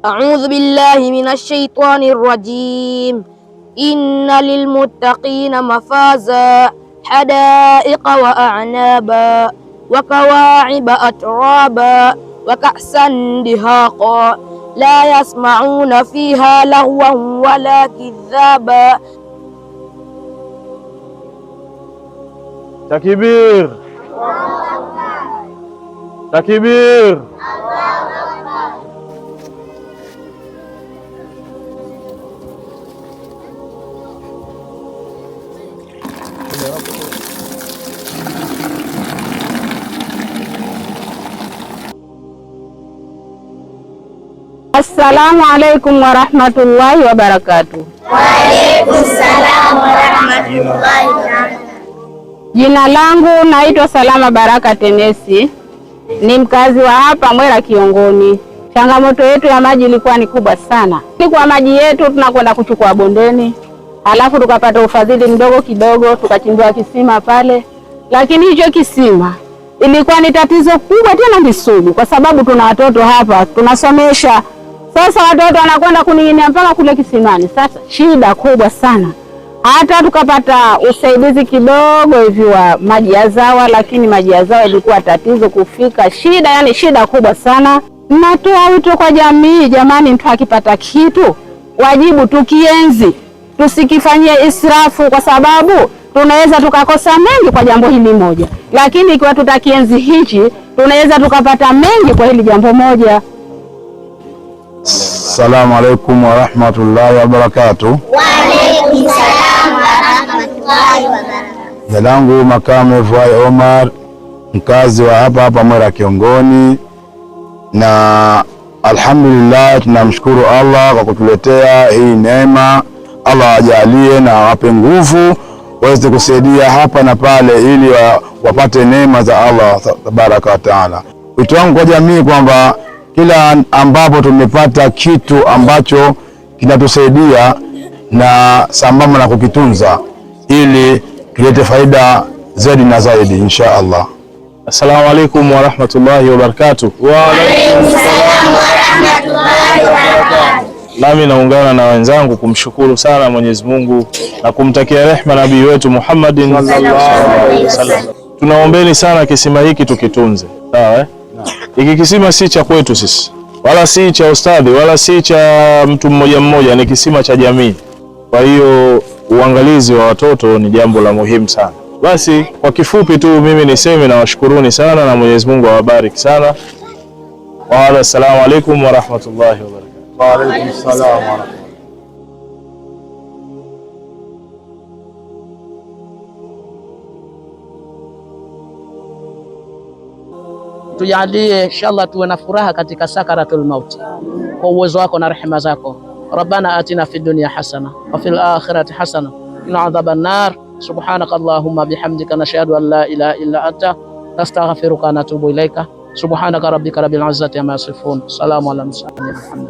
أعوذ بالله من الشيطان الرجيم. إن للمتقين مفازا حدائق وأعنابا وكواعب أترابا وكأسا دهاقا لا يسمعون فيها لغوا ولا كذابا. تكبير تكبير. Assalamu alaikum warahmatullahi wabarakatuh. Wa alaikum salam warahmatullahi wabarakatuh. Jina langu naitwa Salama Baraka Tenesi, ni mkazi wa hapa Mwera Kiongoni. Changamoto yetu ya maji ilikuwa ni kubwa sana. Kwa maji yetu tunakwenda kuchukua bondeni, halafu tukapata ufadhili mdogo kidogo, tukachimbiwa kisima pale, lakini hicho kisima ilikuwa ni tatizo kubwa tena nisugu, kwa sababu tuna watoto hapa tunasomesha. Sasa watoto wanakwenda kuning'inia mpaka kule kisimani. Sasa shida kubwa sana, hata tukapata usaidizi kidogo hivi wa maji ya zawa, lakini maji ya zawa ilikuwa tatizo kufika, shida, yani shida kubwa sana. Natoa wito kwa jamii, jamani, mtu akipata kitu wajibu tukienzi, tusikifanyie israfu, kwa sababu tunaweza tukakosa mengi kwa jambo hili moja, lakini ikiwa tutakienzi hichi tunaweza tukapata mengi kwa hili jambo moja. Assalamu alaikum warahmatullahi wabarakatuh. Wa alaikum salam warahmatullahi wabarakatuh. Jina langu Makame Fuai Omar, mkazi wa hapa Mwera Kiongoni, na alhamdulillah tunamshukuru Allah kwa kutuletea hii neema. Allah ajalie na wape nguvu waweze kusaidia hapa na pale ili wapate neema za Allah tabaraka wa taala. Wito wangu kwa jamii kwamba kila ambapo tumepata kitu ambacho kinatusaidia na sambamba na kukitunza ili kilete faida zaidi na zaidi insha Allah. Assalamu alaikum warahmatullahi wabarakatuh. Wa alaikum salam warahmatullahi wabarakatuh. Nami naungana na wenzangu kumshukuru sana Mwenyezi Mungu na kumtakia rehema nabii wetu Muhammadin sallallahu alaihi wasallam. Tunaombeni sana kisima hiki tukitunze. Sawa? Hiki kisima si cha kwetu sisi, wala si cha ustadhi, wala si cha mtu mmoja mmoja, ni kisima cha jamii. Kwa hiyo uangalizi wa watoto ni jambo la muhimu sana. Basi kwa kifupi tu mimi niseme na washukuruni sana na Mwenyezi Mungu awabariki sana. Wa assalamu alaikum warahmatullahi wabarakatuh. Wa alaikum salam warahmatullahi. Tujalie inshallah tuwe na furaha katika sakaratul maut kwa uwezo wako na rehema zako. Rabbana atina fid dunya hasana wa fil akhirati hasana wa qina adhaban nar. Subhanaka Allahumma bihamdika nashhadu an la ilaha illa anta nastaghfiruka wa natubu ilaika. Subhanaka rabbika rabbil izzati amma yasifun. Salamun alal mursalin.